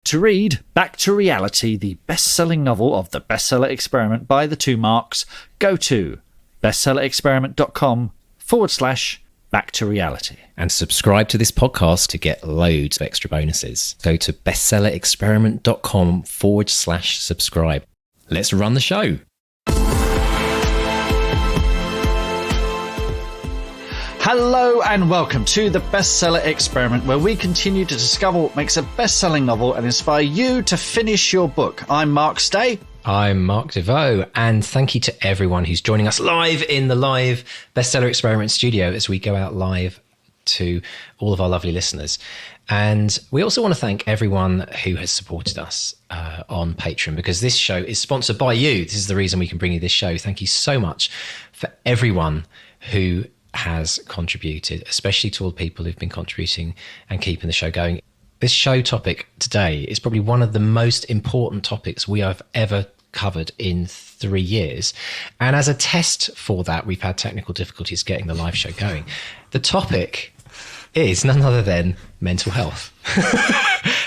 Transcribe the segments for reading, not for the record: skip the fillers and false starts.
To read Back to Reality, the best-selling novel of the Bestseller Experiment by the two Marks, go to bestsellerexperiment.com/Back to Reality. And subscribe to this podcast to get loads of extra bonuses. Go to bestsellerexperiment.com/subscribe. Let's run the show. Hello and welcome to the Bestseller Experiment, where we continue to discover what makes a best-selling novel and inspire you to finish your book. I'm Mark Stay. I'm Mark Desvaux, and thank you to everyone who's joining us live in the live Bestseller Experiment studio as we go out live to all of our lovely listeners. And we also want to thank everyone who has supported us on Patreon, because this show is sponsored by you. This is the reason we can bring you this show. Thank you so much for everyone who has contributed, especially to all the people who've been contributing and keeping the show going. This show topic today is probably one of the most important topics we have ever covered in 3 years. And as a test for that, we've had technical difficulties getting the live show going. The topic is none other than mental health.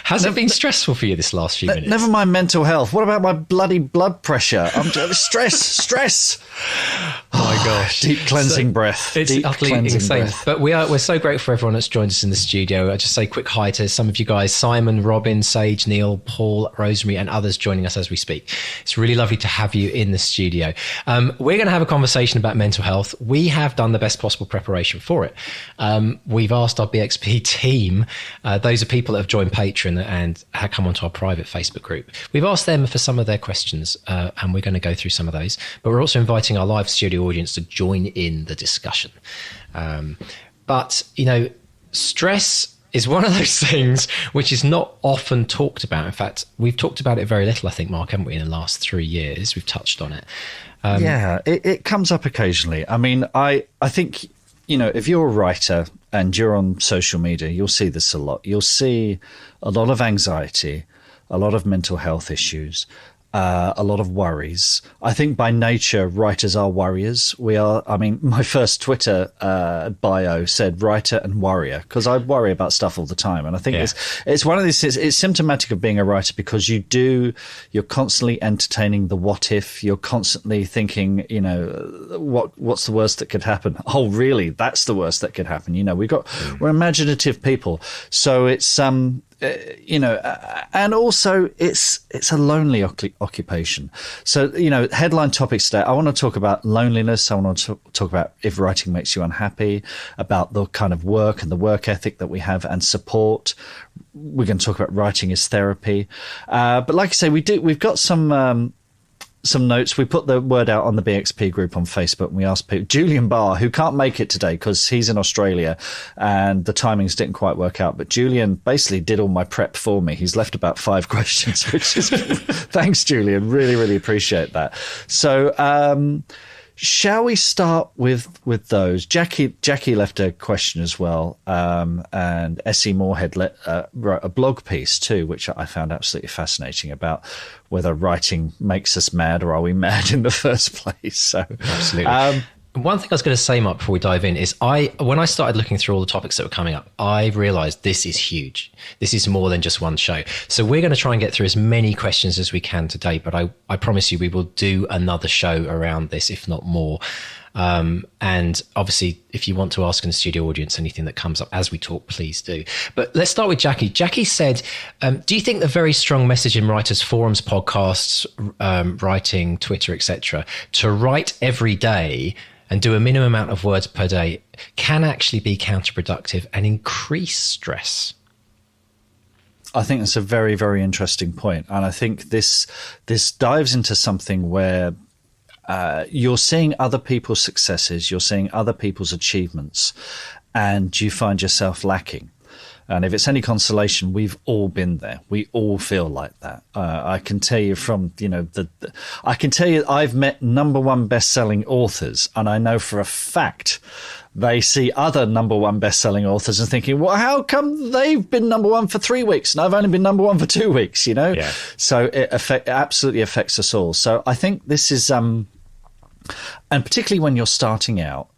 Has it been stressful for you this last few minutes? Never mind mental health. What about my bloody blood pressure? I'm stress. Oh my gosh. Deep cleansing breath. It's utterly insane. Breath. But we're so grateful for everyone that's joined us in the studio. I just say quick hi to some of you guys: Simon, Robin, Sage, Neil, Paul, Rosemary, and others joining us as we speak. It's really lovely to have you in the studio. We're going to have a conversation about mental health. We have done the best possible preparation for it. We've asked our BXP team, those are people that have joined Patreon and have come onto our private Facebook group. We've asked them for some of their questions, and we're going to go through some of those. But we're also inviting our live studio audience to join in the discussion. But, you know, stress is one of those things which is not often talked about. In fact, we've talked about it very little, I think, Mark, haven't we, in the last 3 years? We've touched on it. Yeah, it comes up occasionally. I mean, I think, you know, if you're a writer and you're on social media, you'll see this a lot. You'll see a lot of anxiety, a lot of mental health issues, a lot of worries. I think by nature, writers are warriors. We are, I mean, my first Twitter bio said writer and warrior, because I worry about stuff all the time. And I think it's one of these, it's symptomatic of being a writer, because you're constantly entertaining the what if. You're constantly thinking, you know, what's the worst that could happen? Oh, really? That's the worst that could happen. You know, we're imaginative people. So it's, you know, and also it's a lonely occupation. So, you know, headline topics today, I want to talk about loneliness. I want to talk about if writing makes you unhappy, about the kind of work and the work ethic that we have and support. We're going to talk about writing as therapy. But like I say, we've got some notes. We put the word out on the BXP group on Facebook, and we asked people. Julian Barr, who can't make it today because he's in Australia and the timings didn't quite work out, but Julian basically did all my prep for me. He's left about 5 questions, which is thanks, Julian. Really, really appreciate that. So shall we start with those? Jackie left a question as well, and S.E. Moorhead wrote a blog piece too, which I found absolutely fascinating, about whether writing makes us mad, or are we mad in the first place? So absolutely. One thing I was going to say, Mark, before we dive in, is when I started looking through all the topics that were coming up, I realized this is huge. This is more than just one show. So we're going to try and get through as many questions as we can today, but I promise you we will do another show around this, if not more. And obviously, if you want to ask in the studio audience anything that comes up as we talk, please do. But let's start with Jackie. Jackie said, do you think the very strong message in writers' forums, podcasts, writing, Twitter, etc., to write every day and do a minimum amount of words per day can actually be counterproductive and increase stress? I think that's a very, very interesting point. And I think this dives into something where you're seeing other people's successes, you're seeing other people's achievements, and you find yourself lacking. And if it's any consolation, we've all been there. We all feel like that. I can tell you from, you know, I can tell you I've met #1 best-selling authors, and I know for a fact they see other #1 best-selling authors and thinking, well, how come they've been #1 for 3 weeks and I've only been #1 for 2 weeks, you know? Yeah. So it absolutely affects us all. So I think this is, and particularly when you're starting out,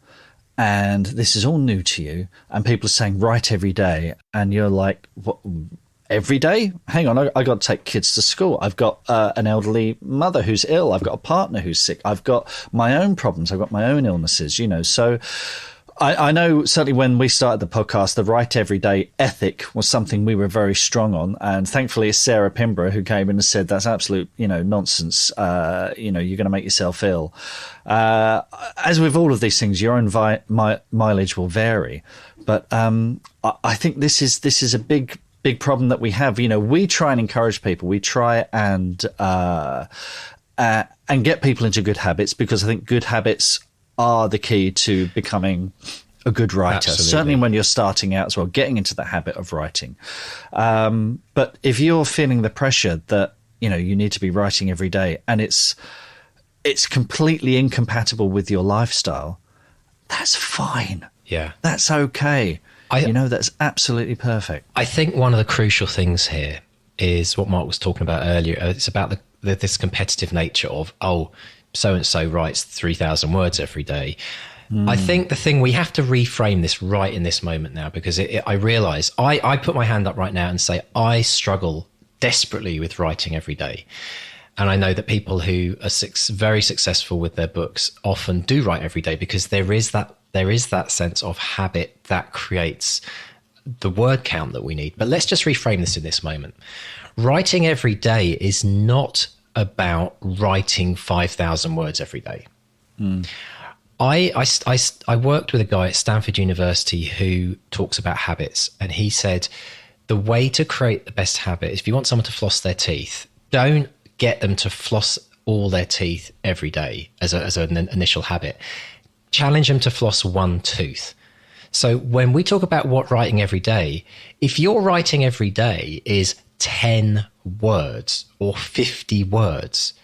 and this is all new to you, and people are saying write every day, and you're like, what, every day. Hang on, I got to take kids to school. I've got an elderly mother who's ill. I've got a partner who's sick. I've got my own problems. I've got my own illnesses, So I know certainly when we started the podcast, the write every day ethic was something we were very strong on. And thankfully, it's Sarah Pimborough who came in and said, that's absolute, nonsense. You're going to make yourself ill. As with all of these things, your own mileage will vary. But I think this is a big problem that we have. We try and encourage people. We try and get people into good habits, because I think good habits are the key to becoming a good writer. Absolutely. Certainly when you're starting out as well, getting into the habit of writing. But if you're feeling the pressure that, you need to be writing every day and it's completely incompatible with your lifestyle, that's fine. Yeah. That's okay. That's absolutely perfect. I think one of the crucial things here is what Mark was talking about earlier. It's about this competitive nature of, so-and-so writes 3,000 words every day. I think the thing, we have to reframe this right in this moment now, because I realize I put my hand up right now and say, I struggle desperately with writing every day. And I know that people who are very successful with their books often do write every day, because there is that sense of habit that creates the word count that we need. But let's just reframe this in this moment. Writing every day is not about writing 5,000 words every day. I worked with a guy at Stanford University who talks about habits, and he said the way to create the best habit is, if you want someone to floss their teeth, don't get them to floss all their teeth every day as an initial habit. Challenge them to floss one tooth. So when we talk about what writing every day, if your writing every day is 10 words or 50 words,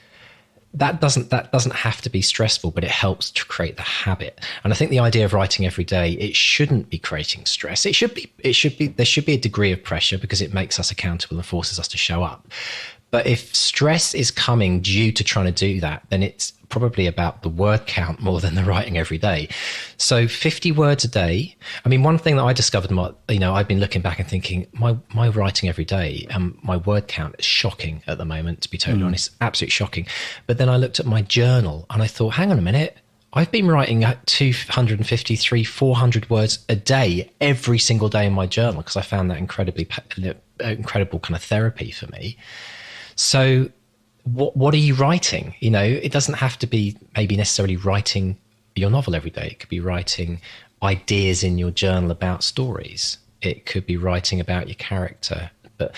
that doesn't have to be stressful, but it helps to create the habit. And I think the idea of writing every day, it shouldn't be creating stress. There should be a degree of pressure, because it makes us accountable and forces us to show up. But if stress is coming due to trying to do that, then it's probably about the word count more than the writing every day. So 50 words a day. I mean, one thing that I discovered, I've been looking back and thinking, my writing every day, my word count is shocking at the moment, to be totally honest, absolutely shocking. But then I looked at my journal and I thought, hang on a minute, I've been writing 253, 400 words a day every single day in my journal, because I found that incredible kind of therapy for me. So what are you writing? It doesn't have to be maybe necessarily writing your novel every day. It could be writing ideas in your journal about stories. It could be writing about your character. But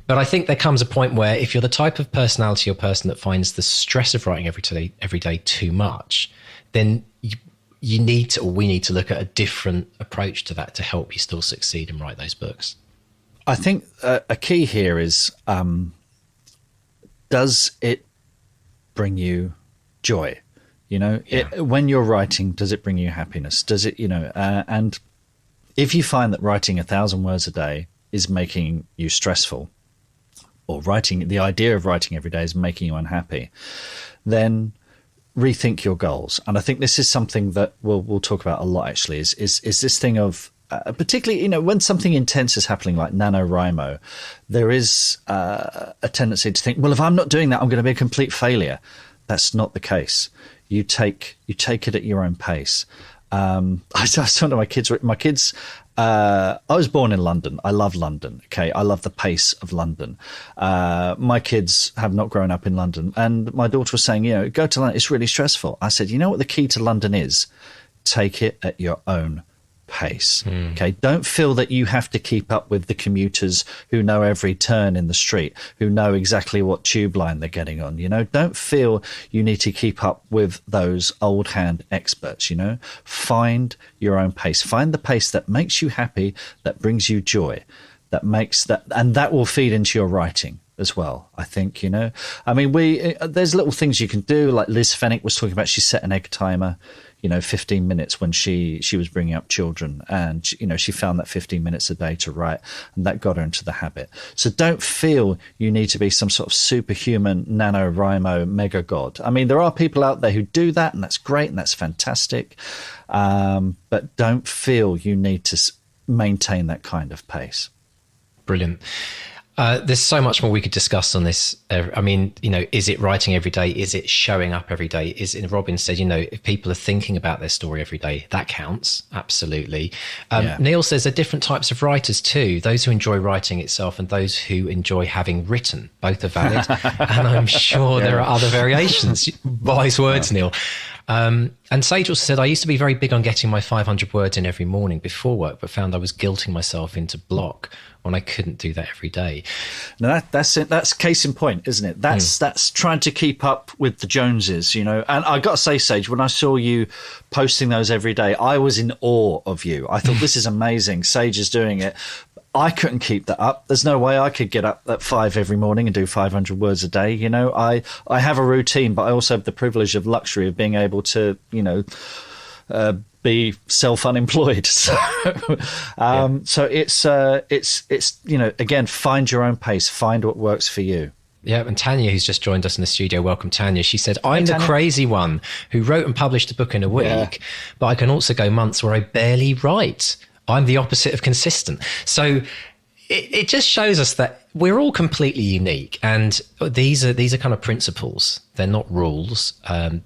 I think there comes a point where, if you're the type of personality or person that finds the stress of writing every day too much, then we need to look at a different approach to that to help you still succeed and write those books. I think a key here is, does it bring you joy? When you're writing, does it bring you happiness? Does it, and if you find that writing 1,000 words a day is making you stressful, or the idea of writing every day is making you unhappy, then rethink your goals. And I think this is something that we'll talk about a lot, actually, is this thing of, particularly, when something intense is happening like NaNoWriMo, there is a tendency to think, well, if I'm not doing that, I'm going to be a complete failure. That's not the case. You take it at your own pace. I was talking to my kids. I was born in London. I love London. Okay. I love the pace of London. My kids have not grown up in London. And my daughter was saying, go to London, it's really stressful. I said, you know what the key to London is? Take it at your own pace. Okay, don't feel that you have to keep up with the commuters who know every turn in the street, who know exactly what tube line they're getting on. Don't feel you need to keep up with those old hand experts. Find your own pace. Find the pace that makes you happy, that brings you joy, and that will feed into your writing as well, I think. There's little things you can do, like Liz Fennick was talking about. She set an egg timer, 15 minutes when she was bringing up children, and she found that 15 minutes a day to write, and that got her into the habit. So don't feel you need to be some sort of superhuman NaNoWriMo mega god. I mean, there are people out there who do that, and that's great and that's fantastic, but don't feel you need to maintain that kind of pace. Brilliant. There's so much more we could discuss on this. I mean, is it writing every day? Is it showing up every day? Robin said, if people are thinking about their story every day, that counts. Absolutely. Neil says there are different types of writers too. Those who enjoy writing itself and those who enjoy having written. Both are valid. And I'm sure there are other variations. Wise words, Neil. And Sage also said, I used to be very big on getting my 500 words in every morning before work, but found I was guilting myself into block when I couldn't do that every day. Now that's it. That's case in point, isn't it? That's trying to keep up with the Joneses, And I got to say, Sage, when I saw you posting those every day, I was in awe of you. I thought, this is amazing. Sage is doing it. I couldn't keep that up. There's no way I could get up at 5 every morning and do 500 words a day. I have a routine, but I also have the privilege of luxury of being able to, be self-unemployed. So, so it's again, find your own pace, find what works for you. Yeah, and Tanya, who's just joined us in the studio, welcome, Tanya. She said, I'm the crazy one who wrote and published a book in a week, but I can also go months where I barely write. I'm the opposite of consistent. So it just shows us that we're all completely unique. And these are kind of principles. They're not rules.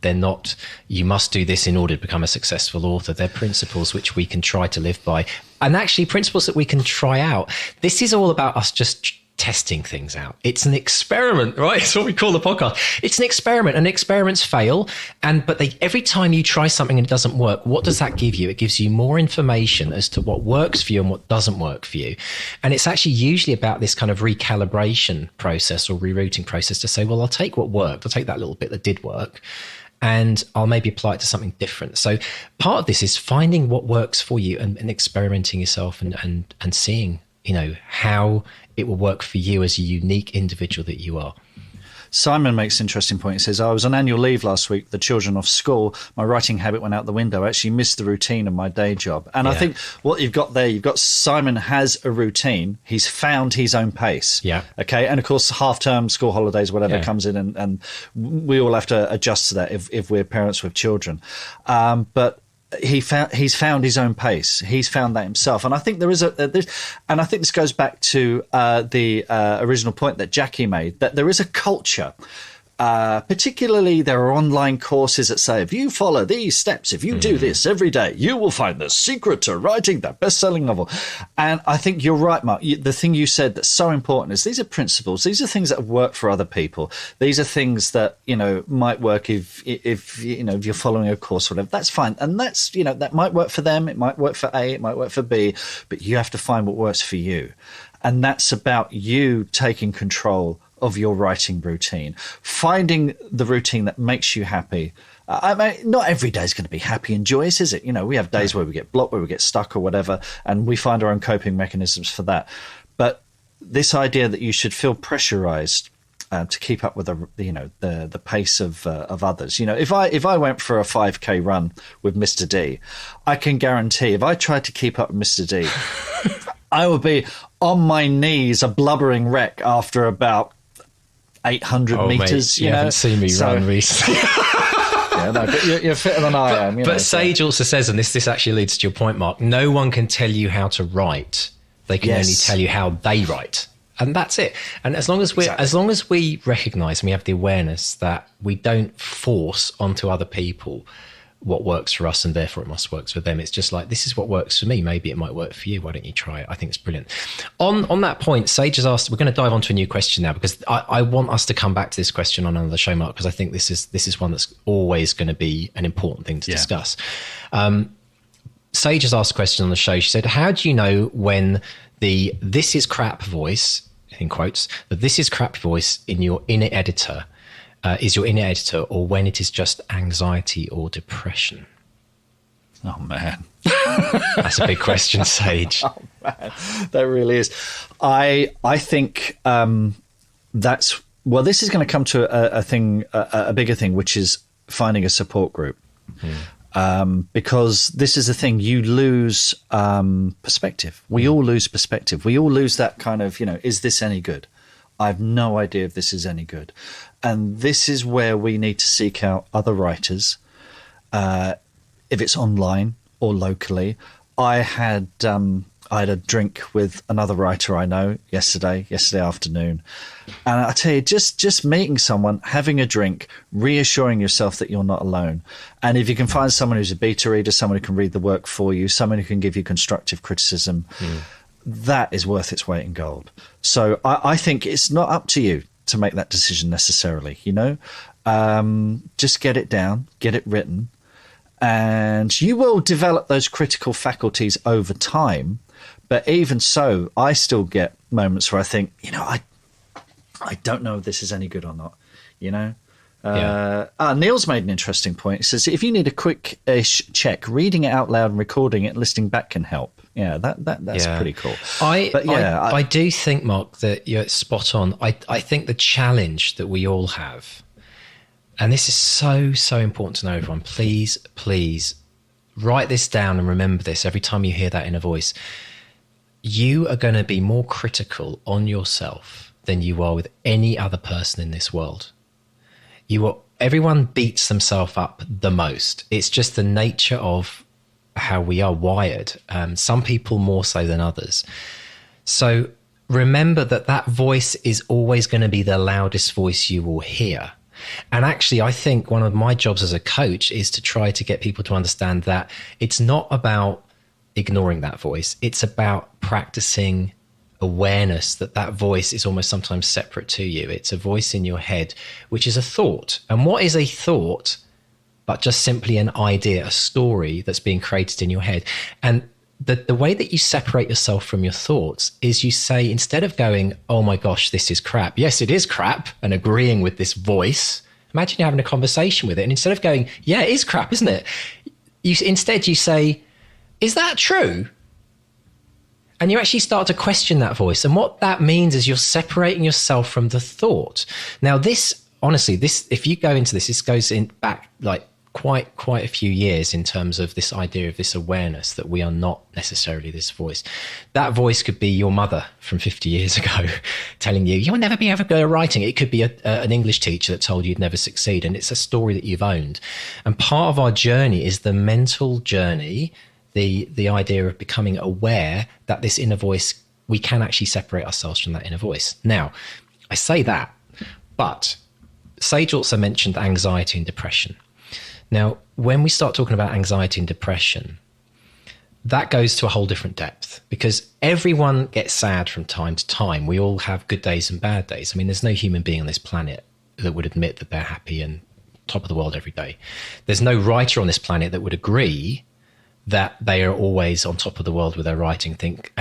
They're not, you must do this in order to become a successful author. They're principles which we can try to live by. And actually principles that we can try out. This is all about us just testing things out. It's an experiment, right? It's what we call the podcast. It's an experiment, and experiments fail. But every time you try something and it doesn't work, what does that give you? It gives you more information as to what works for you and what doesn't work for you. And it's actually usually about this kind of recalibration process or rerouting process to say, well, I'll take what worked. I'll take that little bit that did work, and I'll maybe apply it to something different. So part of this is finding what works for you and experimenting yourself and seeing, how it will work for you as a unique individual that you are. Simon makes an interesting point. He says, I was on annual leave last week, the children off school. My writing habit went out the window. I actually missed the routine of my day job. And I think what you've got there, Simon has a routine. He's found his own pace. Yeah. Okay. And of course, half term, school holidays, whatever comes in, and we all have to adjust to that if we're parents with children. But he's found his own pace. He's found that himself, and I think and I think this goes back to the original point that Jackie made, that there is a culture. Particularly, there are online courses that say, if you follow these steps, if you do this every day, you will find the secret to writing that best-selling novel. And I think you're right, Mark. The thing you said that's so important is these are principles. These are things that work for other people. These are things that, might work if you're following a course or whatever. That's fine. And that's, that might work for them. It might work for A, it might work for B, but you have to find what works for you. And that's about you taking control of your writing routine, finding the routine that makes you happy. I mean, not every day is going to be happy and joyous, is it? We have days where we get blocked, where we get stuck or whatever, and we find our own coping mechanisms for that. But this idea that you should feel pressurized to keep up with the pace of others. If I went for a 5K run with Mr. D, I can guarantee if I tried to keep up with Mr. D, I would be on my knees, a blubbering wreck after about 800 meters. Mate, you haven't seen me run recently. But you're fitter than I am. But Sage also says, and this actually leads to your point, Mark, no one can tell you how to write. They can only tell you how they write. And that's it. And as long as we recognize and we have the awareness that we don't force onto other people what works for us and therefore it must work for them, it's just like, this is what works for me, maybe it might work for you, why don't you try it? I think it's brilliant. On that point, Sage has asked, we're going to dive onto a new question now, because I want us to come back to this question on another show, Mark, because I think this is one that's always going to be an important thing to discuss. Sage has asked a question on the show. She said, how do you know when the "this is crap" voice, in quotes, the "this is crap" voice in your inner editor is your inner editor, or when it is just anxiety or depression? Oh, man. That's a big question, Sage. Oh, man. That really is. I think this is going to come to a bigger thing, which is finding a support group. Because this is the thing, you lose perspective. We all lose perspective. We all lose that kind of, is this any good? I have no idea if this is any good. And this is where we need to seek out other writers, if it's online or locally. I had I had a drink with another writer I know yesterday afternoon. And I tell you, just meeting someone, having a drink, reassuring yourself that you're not alone. And if you can find someone who's a beta reader, someone who can read the work for you, someone who can give you constructive criticism, that is worth its weight in gold. So I think it's not up to you to make that decision necessarily, you know. Just get it down, get it written, and you will develop those critical faculties over time. But even so, I still get moments where I think, you know, I don't know if this is any good or not, you know. Neil's made an interesting point. He says, if you need a quick-ish check, reading it out loud and recording it, listening back can help. Yeah, that's pretty cool. I do think, Mark, that you're spot on. I think the challenge that we all have, and this is so important to know, everyone, please write this down and remember this every time you hear that inner voice. You are going to be more critical on yourself than you are with any other person in this world. Everyone beats themselves up the most. It's just the nature of how we are wired. Some people more so than others. So remember that voice is always going to be the loudest voice you will hear. And actually, I think one of my jobs as a coach is to try to get people to understand that it's not about ignoring that voice. It's about practicing awareness that voice is almost sometimes separate to you. It's a voice in your head, which is a thought. And what is a thought but just simply an idea, a story that's being created in your head? And the way that you separate yourself from your thoughts is you say, instead of going, oh my gosh, this is crap. Yes, it is crap, and agreeing with this voice. Imagine you're having a conversation with it. And instead of going, yeah, it is crap, isn't it? Instead you say, is that true? And you actually start to question that voice. And what that means is you're separating yourself from the thought. Now, honestly, if you go into this goes in back like quite a few years in terms of this idea of this awareness that we are not necessarily this voice. That voice could be your mother from 50 years ago telling you, you'll never be able to go writing. It could be an English teacher that told you you'd never succeed. And it's a story that you've owned. And part of our journey is the mental journey, the idea of becoming aware that this inner voice, we can actually separate ourselves from that inner voice. Now, I say that, but Sage also mentioned anxiety and depression. Now, when we start talking about anxiety and depression, that goes to a whole different depth, because everyone gets sad from time to time. We all have good days and bad days. I mean, there's no human being on this planet that would admit that they're happy and top of the world every day. There's no writer on this planet that would agree that they are always on top of the world with their writing, think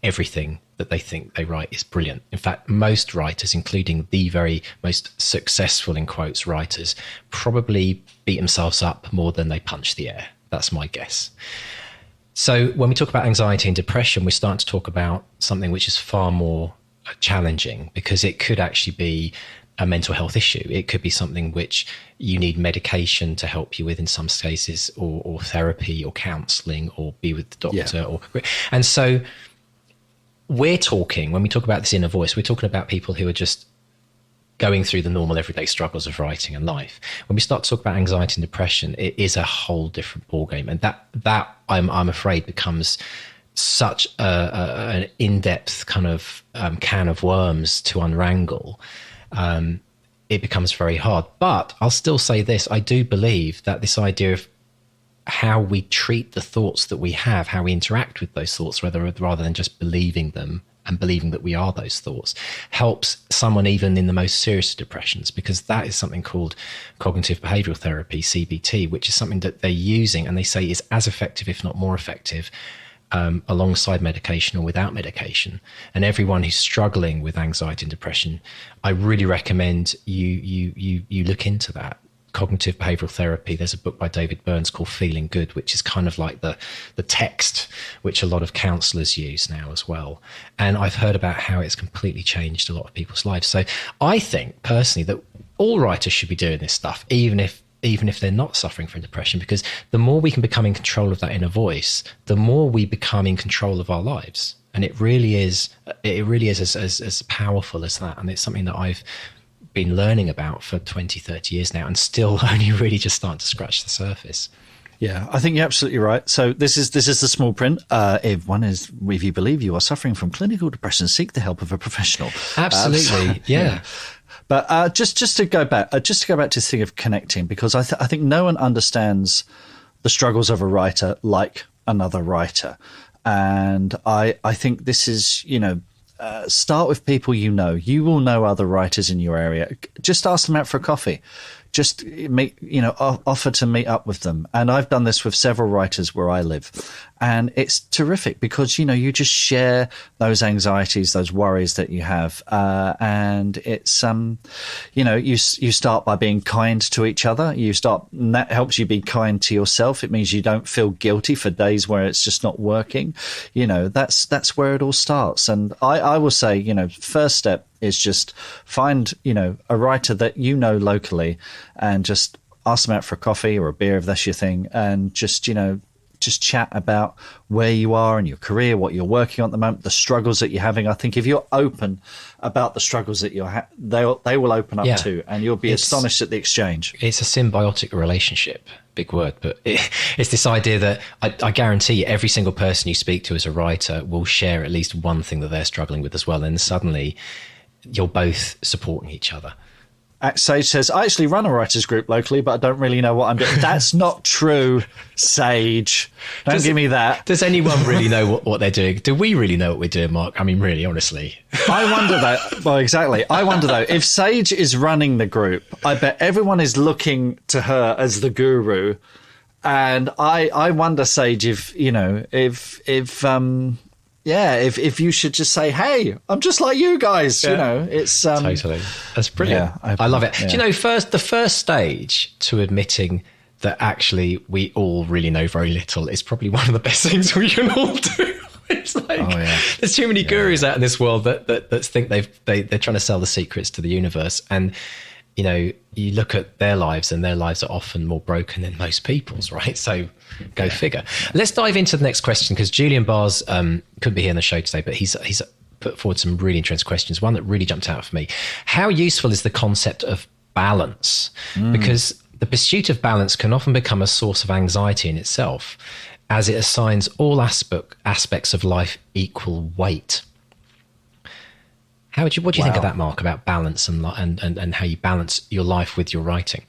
everything that they think they write is brilliant. In fact, most writers, including the very most successful, in quotes, writers, probably beat themselves up more than they punch the air. That's my guess. So when we talk about anxiety and depression, we're starting to talk about something which is far more challenging, because it could actually be a mental health issue. It could be something which you need medication to help you with in some cases, or therapy or counseling, or be with the doctor. Yeah. And so we're talking, when we talk about this inner voice, we're talking about people who are just going through the normal everyday struggles of writing and life. When we start to talk about anxiety and depression, it is a whole different ballgame. And that I'm afraid becomes such an in-depth kind of can of worms to unwrangle. It becomes very hard. But I'll still say this. I do believe that this idea of how we treat the thoughts that we have, how we interact with those thoughts, rather than just believing them and believing that we are those thoughts, helps someone even in the most serious depressions, because that is something called cognitive behavioral therapy, CBT, which is something that they're using and they say is as effective, if not more effective, alongside medication or without medication. And everyone who's struggling with anxiety and depression, I really recommend you look into that. Cognitive behavioral therapy. There's a book by David Burns called Feeling Good, which is kind of like the text which a lot of counselors use now as well. And I've heard about how it's completely changed a lot of people's lives. So I think personally that all writers should be doing this stuff, even if they're not suffering from depression, because the more we can become in control of that inner voice, the more we become in control of our lives. And it really is as powerful as that. And it's something that I've been learning about for 20, 30 years now, and still only really just starting to scratch the surface. Yeah, I think you're absolutely right. So this is the small print. If you believe you are suffering from clinical depression, seek the help of a professional. Absolutely, yeah. But just to go back to this thing of connecting, because I think no one understands the struggles of a writer like another writer, and I think this is, start with people you know. You will know other writers in your area. Just ask them out for a coffee. Just offer to meet up with them. And I've done this with several writers where I live. And it's terrific because, you just share those anxieties, those worries that you have. And it's, you start by being kind to each other. And that helps you be kind to yourself. It means you don't feel guilty for days where it's just not working. That's where it all starts. And I will say, first step is just find, a writer that locally and just ask them out for a coffee or a beer if that's your thing, and just chat about where you are in your career, what you're working on at the moment, the struggles that you're having. I think if you're open about the struggles that they will open up too, and you'll be astonished at the exchange. It's a symbiotic relationship. Big word, but it's this idea that I guarantee you every single person you speak to as a writer will share at least one thing that they're struggling with as well. And suddenly you're both supporting each other. Sage says, I actually run a writers group locally, but I don't really know what I'm doing. That's not true, Sage. Don't give me that. Does anyone really know what they're doing? Do we really know what we're doing, Mark? I mean, really, honestly. I wonder though. Well, exactly. I wonder though, if Sage is running the group, I bet everyone is looking to her as the guru. And I wonder, Sage, if you should just say, hey, I'm just like you guys, it's totally. That's brilliant. Yeah, I love it. Yeah. Do you know, the first stage to admitting that actually we all really know very little is probably one of the best things we can all do. It's like, there's too many gurus out in this world that think they're trying to sell the secrets to the universe. And, you look at their lives and their lives are often more broken than most people's, right? So go figure. Let's dive into the next question, because Julian Bars couldn't be here on the show today, but he's put forward some really interesting questions. One that really jumped out for me. How useful is the concept of balance? Because the pursuit of balance can often become a source of anxiety in itself, as it assigns all aspects of life equal weight. What do you think of that, Mark, about balance and how you balance your life with your writing?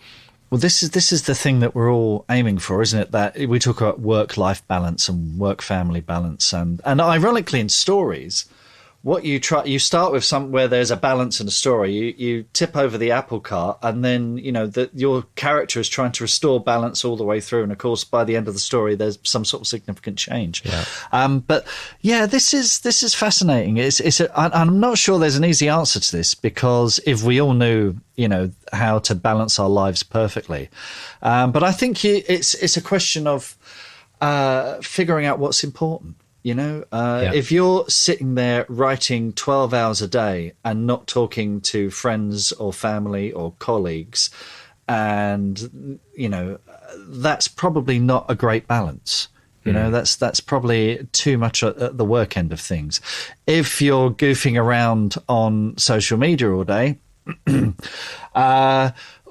Well, this is the thing that we're all aiming for, isn't it? That we talk about work-life balance and work-family balance, and ironically, in stories, what you start with where there's a balance in a story. You tip over the apple cart, and then your character is trying to restore balance all the way through, and of course, by the end of the story, there's some sort of significant change. Yeah. But yeah, this is fascinating. I'm not sure there's an easy answer to this, because if we all knew how to balance our lives perfectly, but I think it's a question of figuring out what's important. If you're sitting there writing 12 hours a day and not talking to friends or family or colleagues, and that's probably not a great balance. That's probably too much at the work end of things. If you're goofing around on social media all day,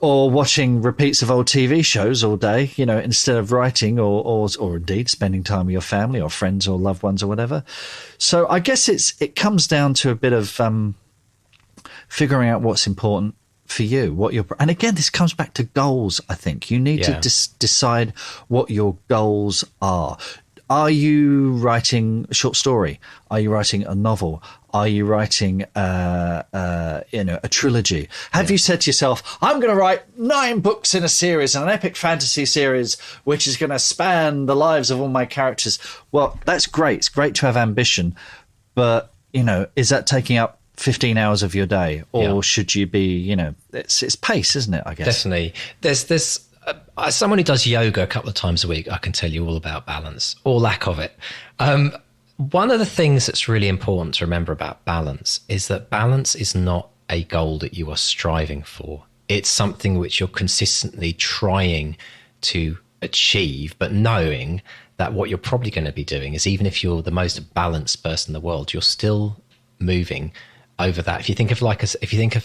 or watching repeats of old TV shows all day, instead of writing, or indeed spending time with your family or friends or loved ones or whatever. So I guess it comes down to a bit of figuring out what's important for you, and again, this comes back to goals. I think you need to decide what your goals are. Are you writing a short story? Are you writing a novel? Are you writing a trilogy? Have you said to yourself, I'm going to write 9 books in a series, an epic fantasy series, which is going to span the lives of all my characters? Well, that's great. It's great to have ambition. But, is that taking up 15 hours of your day? Or should you be, it's pace, isn't it, I guess? Definitely. There's this... as someone who does yoga a couple of times a week, I can tell you all about balance, or lack of it. One of the things that's really important to remember about balance is that balance is not a goal that you are striving for. It's something which you're consistently trying to achieve, but knowing that what you're probably going to be doing is, even if you're the most balanced person in the world, you're still moving over that. If you think of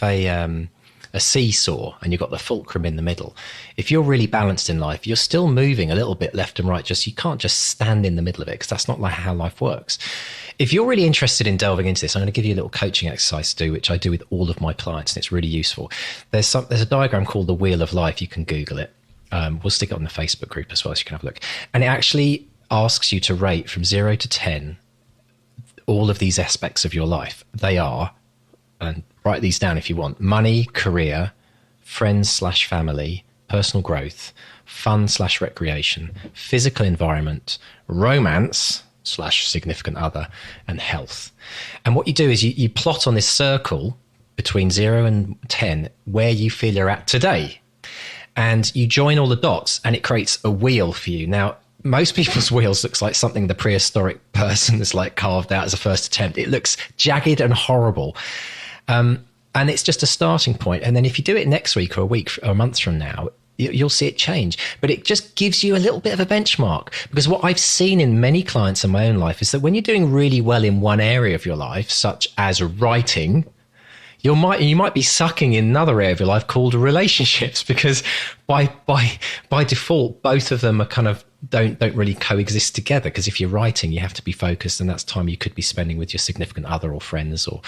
a a seesaw and you've got the fulcrum in the middle. If you're really balanced in life, you're still moving a little bit left and right. You can't just stand in the middle of it, because that's not like how life works. If you're really interested in delving into this, I'm going to give you a little coaching exercise to do, which I do with all of my clients, and it's really useful. There's a diagram called the Wheel of Life. You can Google it. We'll stick it on the Facebook group as well, so you can have a look. And it actually asks you to rate from 0 to 10 all of these aspects of your life. They are, and write these down if you want: money, career, friends/family, personal growth, fun/recreation, physical environment, romance/significant other, and health. And what you do is you plot on this circle between 0 and 10 where you feel you're at today. And you join all the dots and it creates a wheel for you. Now, most people's wheels looks like something the prehistoric person has like carved out as a first attempt. It looks jagged and horrible. And it's just a starting point. And then if you do it next week or a week or a month from now, you'll see it change. But it just gives you a little bit of a benchmark, because what I've seen in many clients in my own life is that when you're doing really well in one area of your life, such as writing, you might be sucking in another area of your life called relationships, because by default, both of them are kind of don't really coexist together. Because if you're writing, you have to be focused, and that's time you could be spending with your significant other or friends or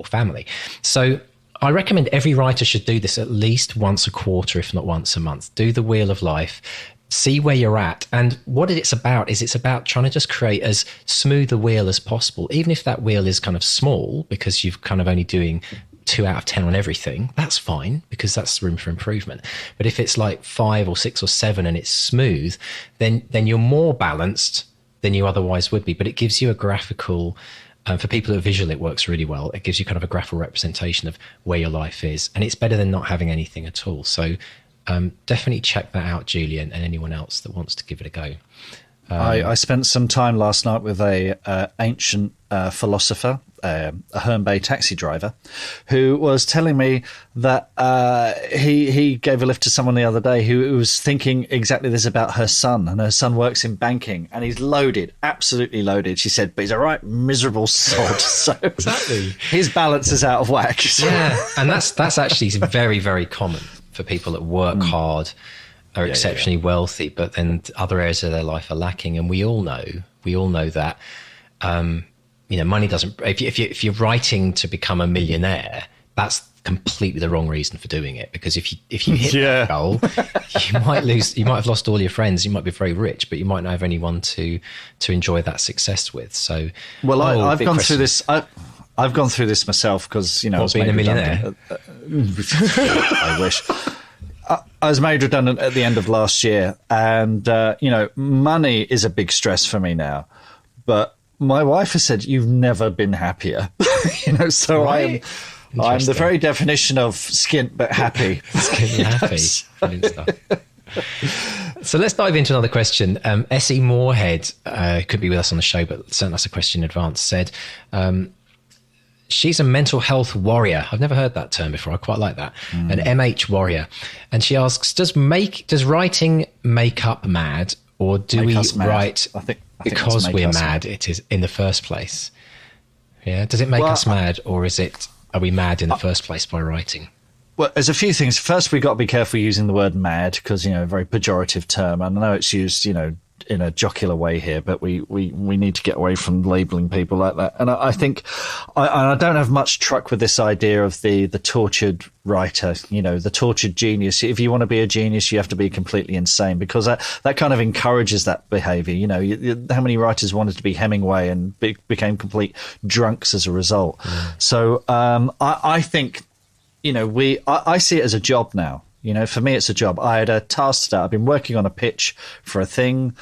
family. So I recommend every writer should do this at least once a quarter, if not once a month. Do the Wheel of Life. See where you're at. And what it's about is it's about trying to just create as smooth a wheel as possible. Even if that wheel is kind of small, because you've kind of only doing 2 out of 10 on everything, that's fine, because that's room for improvement. But if it's like 5 or 6 or 7 and it's smooth, then you're more balanced than you otherwise would be. But it gives you a graphical, for people who are visual, it works really well. It gives you kind of a graphical representation of where your life is. And it's better than not having anything at all. So definitely check that out, Julian, and anyone else that wants to give it a go. I spent some time last night with a ancient philosopher, a Herne Bay taxi driver, who was telling me that he gave a lift to someone the other day who was thinking exactly this about her son, and her son works in banking and he's loaded, absolutely loaded. She said, but he's a right miserable sod. So exactly, his balance is out of whack. Yeah, and that's actually very, very common for people that work hard, are exceptionally wealthy, but then other areas of their life are lacking. And we all know that, money doesn't, if you're writing to become a millionaire, that's completely the wrong reason for doing it. Because if you hit that goal, you might have lost all your friends. You might be very rich, but you might not have anyone to enjoy that success with. So, well, I've gone through this. I've gone through this myself, because I was being a millionaire. I wish. I was made redundant at the end of last year, and money is a big stress for me now. But my wife has said, "You've never been happier." So right? I'm the very definition of skint but happy. Skint and happy. Brilliant stuff. So let's dive into another question. S.E. Moorhead could be with us on the show, but sent us a question in advance. Said, she's a mental health warrior. I've never heard that term before. I quite like that. An MH warrior. And she asks, does writing make up mad, or do we write I think because we're mad it is in the first place? Yeah. Does it make us mad, or are we mad in the first place by writing? Well, there's a few things. First, we've got to be careful using the word mad, because, a very pejorative term. I know it's used, in a jocular way here, but we need to get away from labeling people like that. And I think I don't have much truck with this idea of the tortured writer, the tortured genius. If you want to be a genius, you have to be completely insane, because that kind of encourages that behavior. How many writers wanted to be Hemingway and became complete drunks as a result? So I think, I see it as a job now. For me, it's a job. I had a task today. I've been working on a pitch for a thing,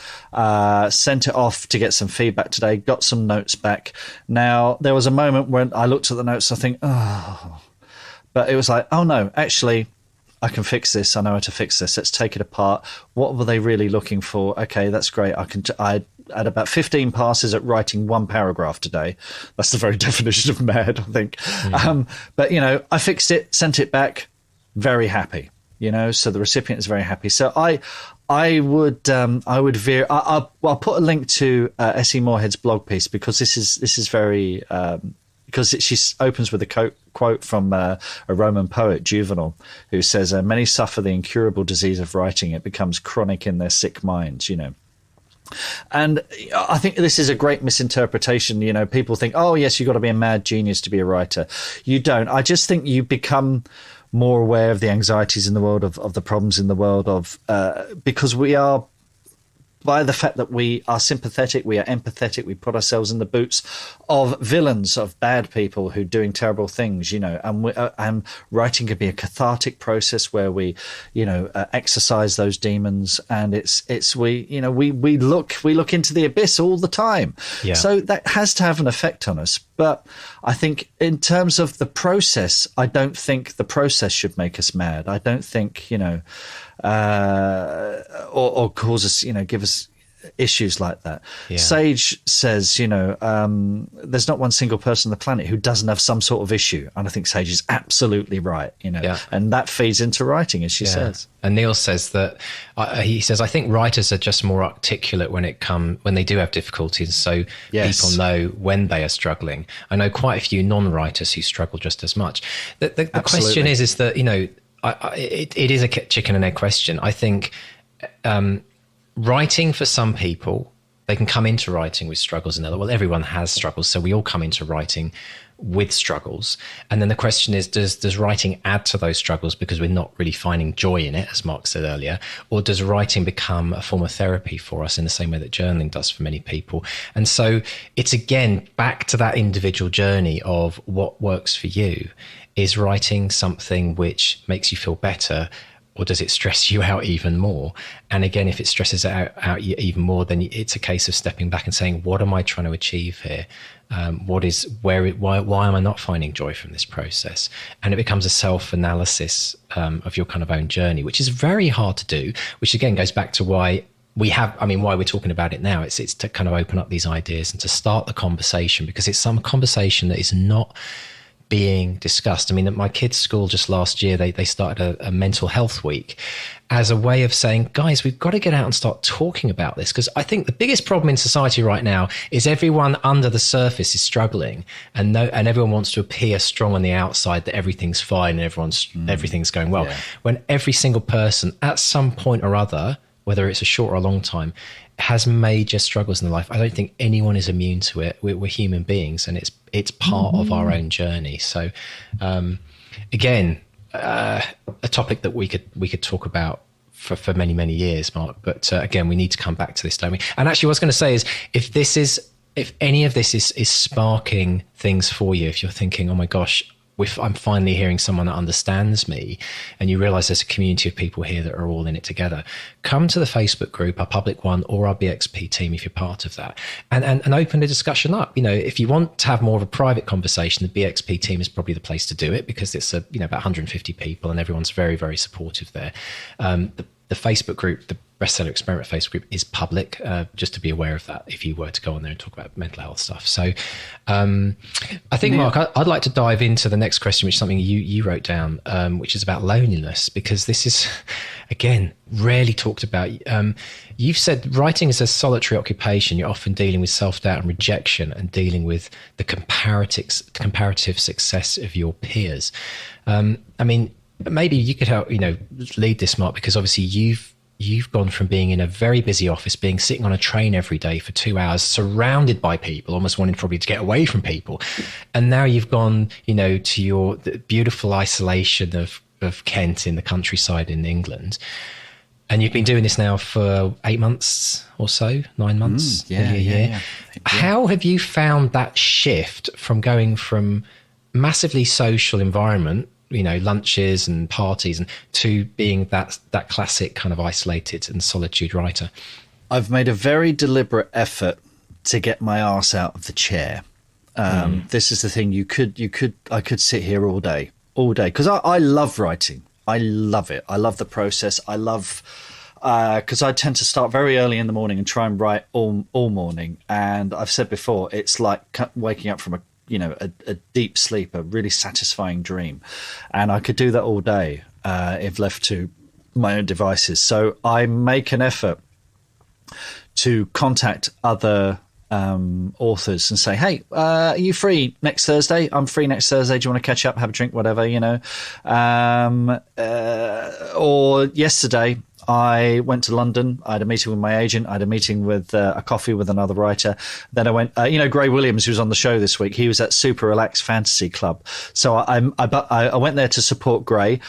sent it off to get some feedback today, got some notes back. Now, there was a moment when I looked at the notes, I think, but it was like, oh no, actually, I can fix this. I know how to fix this. Let's take it apart. What were they really looking for? Okay, that's great. I had about 15 passes at writing one paragraph today. That's the very definition of mad, I think. But, I fixed it, sent it back, very happy. So the recipient is very happy. So I would veer. I'll put a link to S.E. Moorhead's blog piece, because this is very because she opens with a quote from a Roman poet, Juvenal, who says, many suffer the incurable disease of writing. It becomes chronic in their sick minds, And I think this is a great misinterpretation. People think, oh, yes, you've got to be a mad genius to be a writer. You don't. I just think you become more aware of the anxieties in the world, of the problems in the world, because we are, by the fact that we are sympathetic, we are empathetic, we put ourselves in the boots of villains, of bad people who are doing terrible things, and writing can be a cathartic process where we, exercise those demons, and we look into the abyss all the time. Yeah. So that has to have an effect on us. But I think in terms of the process, I don't think the process should make us mad. I don't think, or cause us, give us issues like that. Yeah. Sage says, there's not one single person on the planet who doesn't have some sort of issue. And I think Sage is absolutely right, and that feeds into writing, as she says. And Neil says that, I think writers are just more articulate when they do have difficulties. So people know when they are struggling. I know quite a few non-writers who struggle just as much. The question is that, it is a chicken and egg question. I think writing, for some people, they can come into writing with struggles. Everyone has struggles, so we all come into writing with struggles. And then the question is, does writing add to those struggles because we're not really finding joy in it, as Mark said earlier, or does writing become a form of therapy for us in the same way that journaling does for many people? And so it's, again, back to that individual journey of what works for you. Is writing something which makes you feel better, or does it stress you out even more? And again, if it stresses out you even more, then it's a case of stepping back and saying, what am I trying to achieve here? Why am I not finding joy from this process? And it becomes a self-analysis of your kind of own journey, which is very hard to do, which again goes back to why we're talking about it now. It's to kind of open up these ideas and to start the conversation, because it's some conversation that is not being discussed. I mean, at my kids' school just last year, they started a mental health week as a way of saying, guys, we've got to get out and start talking about this. Because I think the biggest problem in society right now is everyone under the surface is struggling, and everyone wants to appear strong on the outside, that everything's fine and everything's going well. Yeah. When every single person at some point or other, whether it's a short or a long time, has major struggles in their life. I don't think anyone is immune to it. We're human beings, and it's part of our own journey. So, again, a topic that we could talk about for many, many years, Mark. But again, we need to come back to this, don't we? And actually, what I was going to say is, if any of this is sparking things for you, if you're thinking, oh my gosh, I'm finally hearing someone that understands me, and you realize there's a community of people here that are all in it together, come to the Facebook group, our public one, or our BXP team if you're part of that, and open the discussion up. If you want to have more of a private conversation, the BXP team is probably the place to do it, because it's about 150 people and everyone's very, very supportive there. The Facebook group, the Bestseller Experiment Facebook group, is public, just to be aware of that if you were to go on there and talk about mental health stuff. So I think, Mark, I'd like to dive into the next question, which is something you wrote down, which is about loneliness, because this is, again, rarely talked about. You've said writing is a solitary occupation. You're often dealing with self-doubt and rejection, and dealing with the comparative success of your peers. Maybe you could help, lead this, Mark, because obviously you've gone from being in a very busy office, sitting on a train every day for 2 hours, surrounded by people, almost wanting probably to get away from people. And now you've gone, to the beautiful isolation of Kent in the countryside in England. And you've been doing this now for 8 months or so, 9 months, maybe a year. Yeah. How have you found that shift from going from massively social environment, lunches and parties, and to being that classic kind of isolated and solitude writer? I've made a very deliberate effort to get my arse out of the chair. This is the thing. I could sit here all day, because I love writing. I love it. I love the process. I love, because I tend to start very early in the morning and try and write all morning. And I've said before, it's like waking up from a deep sleep, a really satisfying dream. And I could do that all day if left to my own devices. So I make an effort to contact other authors and say, hey, are you free next Thursday? I'm free next Thursday. Do you want to catch up, have a drink, whatever, you know? Or yesterday, I went to London. I had a meeting with my agent. I had a meeting with a coffee with another writer. Then I went, Gray Williams, who's on the show this week, he was at Super Relax Fantasy Club. So I went there to support Gray.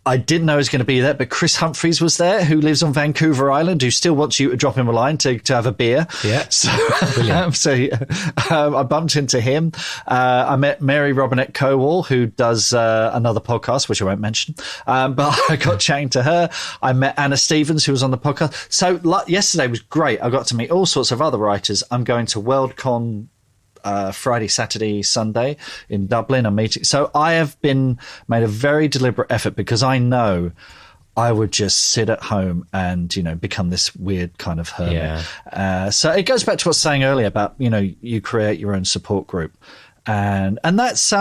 I didn't know he was going to be there, but Chris Humphreys was there, who lives on Vancouver Island, who still wants you to drop him a line to have a beer. Yeah. So, I bumped into him. I met Mary Robinette Cowall, who does another podcast, which I won't mention. But I got chatting to her. I met Anna Stevens, who was on the podcast. So yesterday was great. I got to meet all sorts of other writers. I'm going to WorldCon Friday, Saturday, Sunday in Dublin. I'm meeting. So I have made a very deliberate effort, because I know I would just sit at home and, become this weird kind of hermit. Yeah. So it goes back to what I was saying earlier about, you create your own support group. And that's,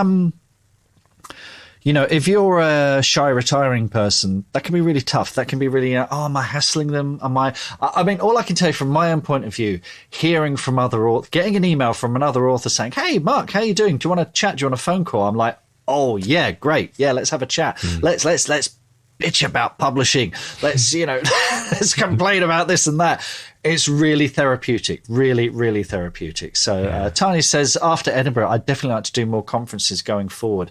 if you're a shy, retiring person, that can be really tough. That can be really, am I hassling them? I mean, all I can tell you from my own point of view, hearing from other authors, getting an email from another author saying, hey, Mark, how you doing? Do you want to chat? Do you want a phone call? I'm like, oh, yeah, great. Yeah, let's have a chat. Let's bitch about publishing. Let's, let's complain about this and that. It's really therapeutic, really, really therapeutic. So Tiny says, after Edinburgh, I'd definitely like to do more conferences going forward.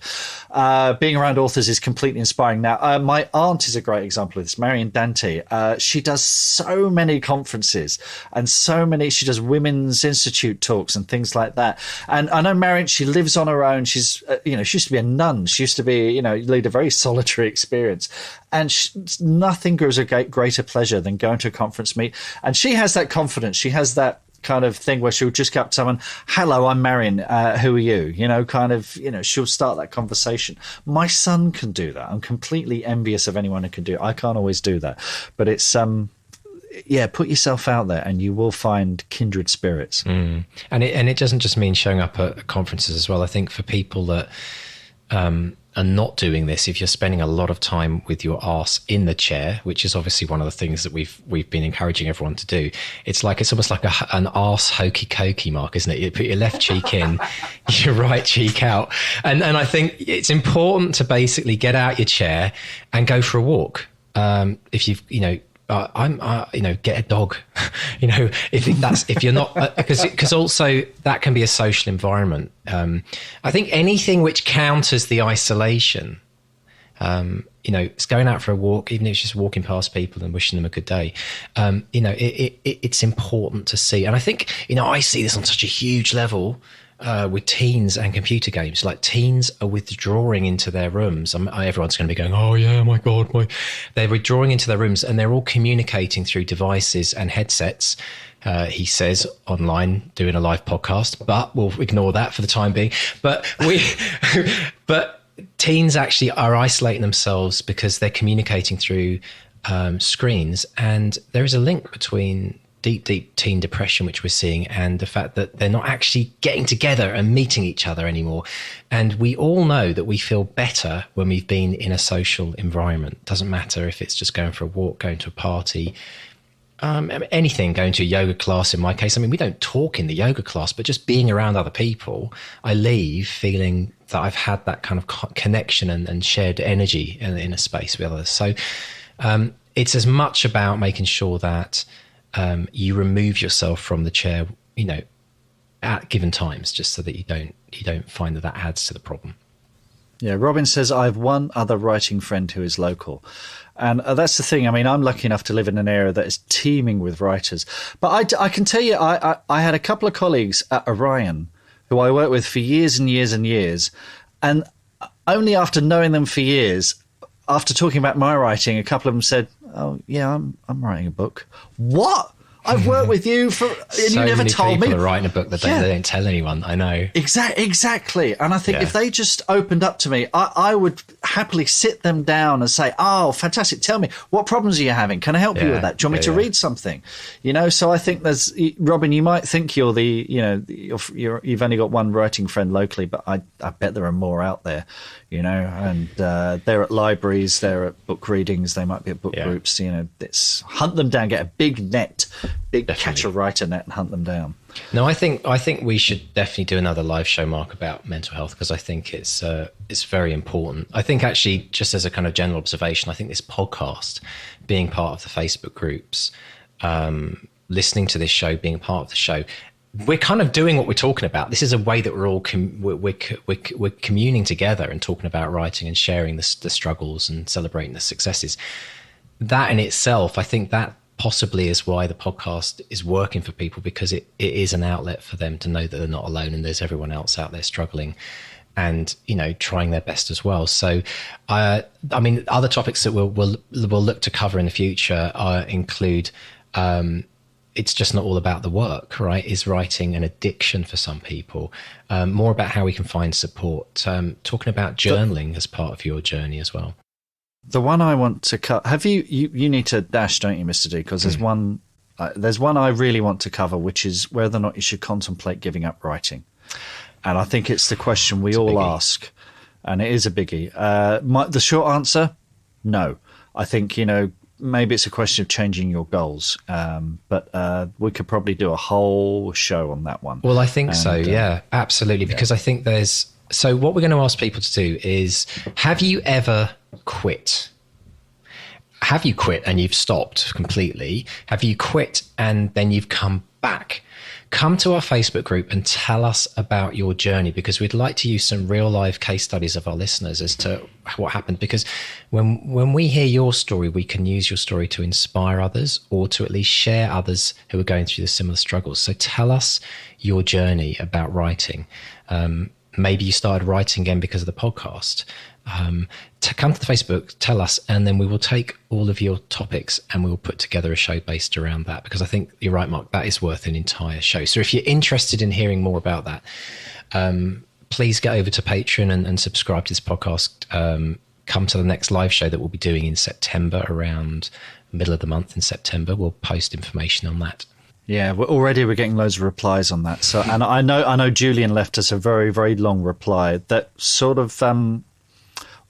Being around authors is completely inspiring. Now, my aunt is a great example of this, Marion Dante. She does so many conferences and she does Women's Institute talks and things like that. And I know Marion, she lives on her own. She's, she used to be a nun. She used to be, lead a very solitary experience. And nothing gives her greater pleasure than going to a conference meet. And she has that confidence. She has that kind of thing where she'll just go up to someone, hello, I'm Marion. Who are you? She'll start that conversation. My son can do that. I'm completely envious of anyone who can do it. I can't always do that. But it's, put yourself out there and you will find kindred spirits. And it doesn't just mean showing up at conferences as well. I think for people that, are not doing this, if you're spending a lot of time with your arse in the chair, which is obviously one of the things that we've been encouraging everyone to do, it's almost like an arse hokey cokey, Mark, isn't it? You put your left cheek in, your right cheek out, and I think it's important to basically get out your chair and go for a walk. If you've get a dog, if you're not, because also that can be a social environment. I think anything which counters the isolation, it's going out for a walk, even if it's just walking past people and wishing them a good day. It's important to see. And I think, I see this on such a huge level, with teens and computer games. Like, teens are withdrawing into their rooms. Everyone's going to be going, oh yeah, my God. They're withdrawing into their rooms and they're all communicating through devices and headsets. He says online, doing a live podcast, but we'll ignore that for the time being. But teens actually are isolating themselves because they're communicating through screens. And there is a link between deep teen depression, which we're seeing, and the fact that they're not actually getting together and meeting each other anymore. And we all know that we feel better when we've been in a social environment. Doesn't matter if it's just going for a walk, going to a party, anything, going to a yoga class in my case. I mean, we don't talk in the yoga class, but just being around other people, I leave feeling that I've had that kind of connection and shared energy in a space with others. So it's as much about making sure that you remove yourself from the chair, at given times, just so that you don't find that adds to the problem. Yeah, Robin says, I have one other writing friend who is local. And that's the thing. I mean, I'm lucky enough to live in an area that is teeming with writers. But I can tell you, I had a couple of colleagues at Orion who I worked with for years and years and years. And only after knowing them for years, after talking about my writing, a couple of them said, oh, yeah, I'm writing a book. What? I've worked with you for, and so you never told me. People are writing a book that they don't tell anyone. I know. Exactly. And I think if they just opened up to me, I would happily sit them down and say, oh, fantastic. Tell me, what problems are you having? Can I help you with that? Do you want me to read something? So I think there's, Robin, you might think you're you've only got one writing friend locally, but I bet there are more out there, and they're at libraries, they're at book readings, they might be at book groups, it's hunt them down, get a big net, catch a writer net and hunt them down. No, I think we should definitely do another live show, Mark, about mental health, because I think it's very important. I think actually, just as a kind of general observation, I think this podcast, being part of the Facebook groups, listening to this show, being part of the show, we're kind of doing what we're talking about. This is a way that we're all we're communing together and talking about writing and sharing the struggles and celebrating the successes. That in itself, I think that possibly is why the podcast is working for people, because it is an outlet for them to know that they're not alone and there's everyone else out there struggling and, you know, trying their best as well. So, I mean, other topics that we'll look to cover in the future include, it's just not all about the work, right? Is writing an addiction for some people? More about how we can find support. Talking about journaling as part of your journey as well. The one I want to cut. Have you need to dash, don't you, Mr. D? Because there's one I really want to cover, which is whether or not you should contemplate giving up writing. And I think it's the question we all ask, and it is a biggie. The short answer, no. I think, you know, maybe it's a question of changing your goals, but we could probably do a whole show on that one. Well, I think so, yeah, absolutely, because I think so what we're going to ask people to do is, have you ever quit? Have you quit and you've stopped completely? Have you quit and then you've come back? Come to our Facebook group and tell us about your journey, because we'd like to use some real life case studies of our listeners as to what happened. Because when we hear your story, we can use your story to inspire others, or to at least share others who are going through the similar struggles. So tell us your journey about writing. Maybe you started writing again because of the podcast. To come to the Facebook, tell us, and then we will take all of your topics and we will put together a show based around that, because I think you're right, Mark, that is worth an entire show. So if you're interested in hearing more about that, please get over to Patreon and subscribe to this podcast. Come to the next live show that we'll be doing in September, around the middle of the month in September. We'll post information on that. Yeah, we're getting loads of replies on that. So, and I know Julian left us a very, very long reply that sort of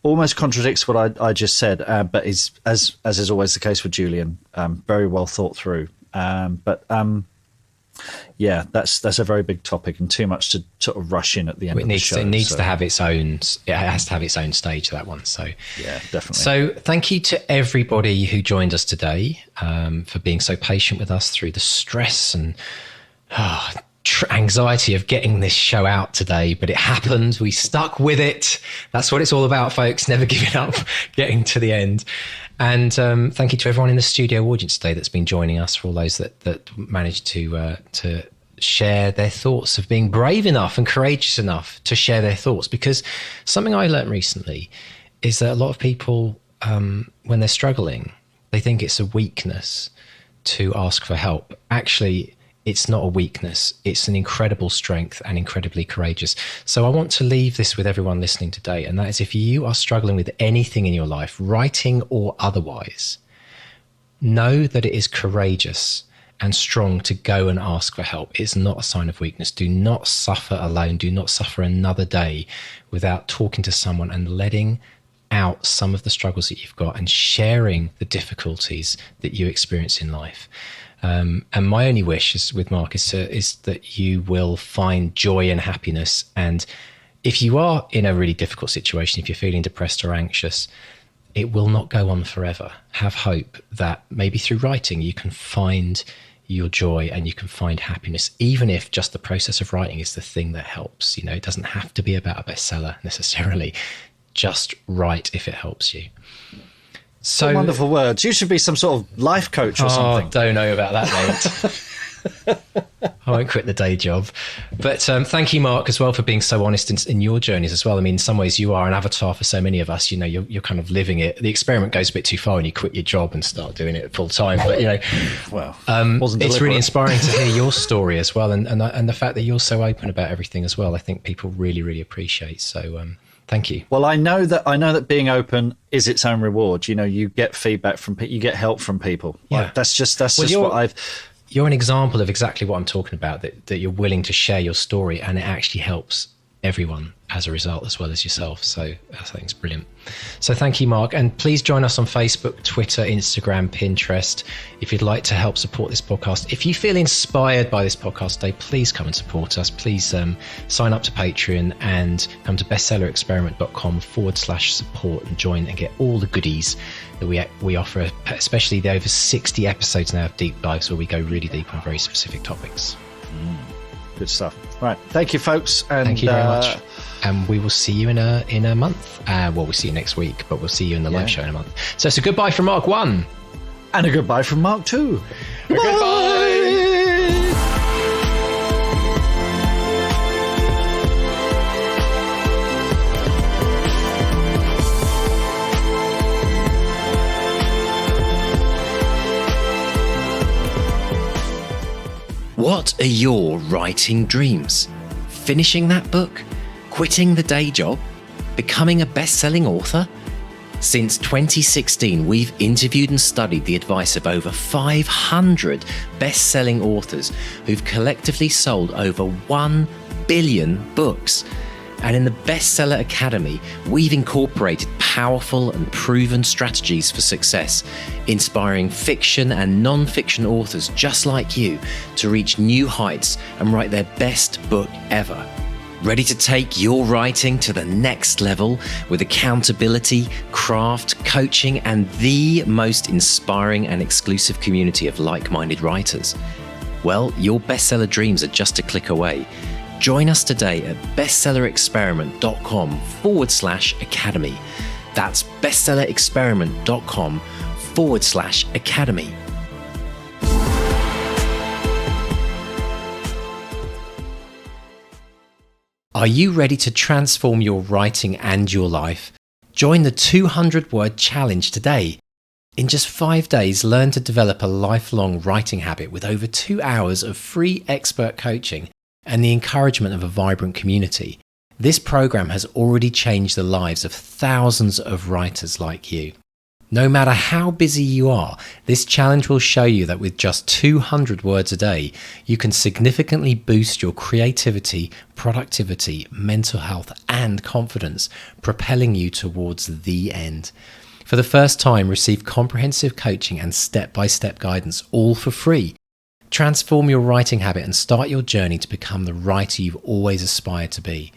almost contradicts what I just said, but is, as is always the case with Julian, very well thought through. Yeah, that's a very big topic and too much to sort of rush in at the end of the show. It has to have its own stage, that one. So yeah, definitely. So thank you to everybody who joined us today, for being so patient with us through the stress and anxiety of getting this show out today, but it happened. We stuck with it. That's what it's all about, folks. Never giving up, getting to the end. And thank you to everyone in the studio audience today that's been joining us, for all those that managed to share their thoughts, of being brave enough and courageous enough to share their thoughts. Because something I learned recently is that a lot of people, when they're struggling, they think it's a weakness to ask for help. Actually, it's not a weakness. It's an incredible strength and incredibly courageous. So I want to leave this with everyone listening today, and that is, if you are struggling with anything in your life, writing or otherwise, know that it is courageous and strong to go and ask for help. It's not a sign of weakness. Do not suffer alone. Do not suffer another day without talking to someone and letting out some of the struggles that you've got and sharing the difficulties that you experience in life. And my only wish is, with Mark, is that you will find joy and happiness. And if you are in a really difficult situation, if you're feeling depressed or anxious, it will not go on forever. Have hope that maybe through writing you can find your joy and you can find happiness, even if just the process of writing is the thing that helps. You know, it doesn't have to be about a bestseller necessarily. Just write if it helps you. So wonderful words. You should be some sort of life coach or something. Oh, don't know about that, mate. I won't quit the day job. But thank you, Mark, as well, for being so honest in your journeys as well. I mean, in some ways, you are an avatar for so many of us. You know, you're kind of living it. The experiment goes a bit too far and you quit your job and start doing it full time. But, you know, well, it's really inspiring to hear your story as well. And the fact that you're so open about everything as well, I think people really, really appreciate. So thank you. Well, I know that being open is its own reward. You know, you get feedback from people, you get help from people. Yeah. Like, that's just what I've... You're an example of exactly what I'm talking about, that you're willing to share your story and it actually helps everyone. as a result, as well as yourself. So I think it's brilliant. So thank you, Mark. And please join us on Facebook, Twitter, Instagram, Pinterest. If you'd like to help support this podcast, if you feel inspired by this podcast today, please come and support us. Please sign up to Patreon and come to bestsellerexperiment.com/support and join and get all the goodies that we offer, especially the over 60 episodes now of deep dives where we go really deep on very specific topics. Good stuff. Right. Thank you, folks. And thank you very much. And we will see you in a month. Well, we'll see you next week, but we'll see you in the live show in a month. So it's a goodbye from Mark 1. And a goodbye from Mark 2. Goodbye. What are your writing dreams? Finishing that book? Quitting the day job? Becoming a best-selling author? Since 2016, we've interviewed and studied the advice of over 500 best-selling authors who've collectively sold over 1 billion books. And in the Bestseller Academy, we've incorporated powerful and proven strategies for success, inspiring fiction and non-fiction authors just like you to reach new heights and write their best book ever. Ready to take your writing to the next level with accountability, craft, coaching, and the most inspiring and exclusive community of like-minded writers? Well, your bestseller dreams are just a click away. Join us today at bestsellerexperiment.com/academy. That's bestsellerexperiment.com/academy. Are you ready to transform your writing and your life? Join the 200-word challenge today. In just 5 days, learn to develop a lifelong writing habit with over 2 hours of free expert coaching and the encouragement of a vibrant community. This program has already changed the lives of thousands of writers like you. No matter how busy you are, this challenge will show you that with just 200 words a day, you can significantly boost your creativity, productivity, mental health, and confidence, propelling you towards the end. For the first time, receive comprehensive coaching and step-by-step guidance, all for free. Transform your writing habit and start your journey to become the writer you've always aspired to be.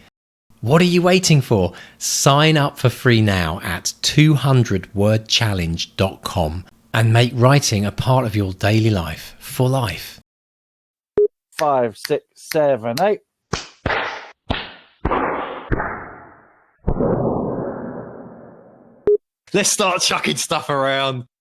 What are you waiting for? Sign up for free now at 200wordchallenge.com and make writing a part of your daily life for life. 5, 6, 7, 8. Let's start chucking stuff around.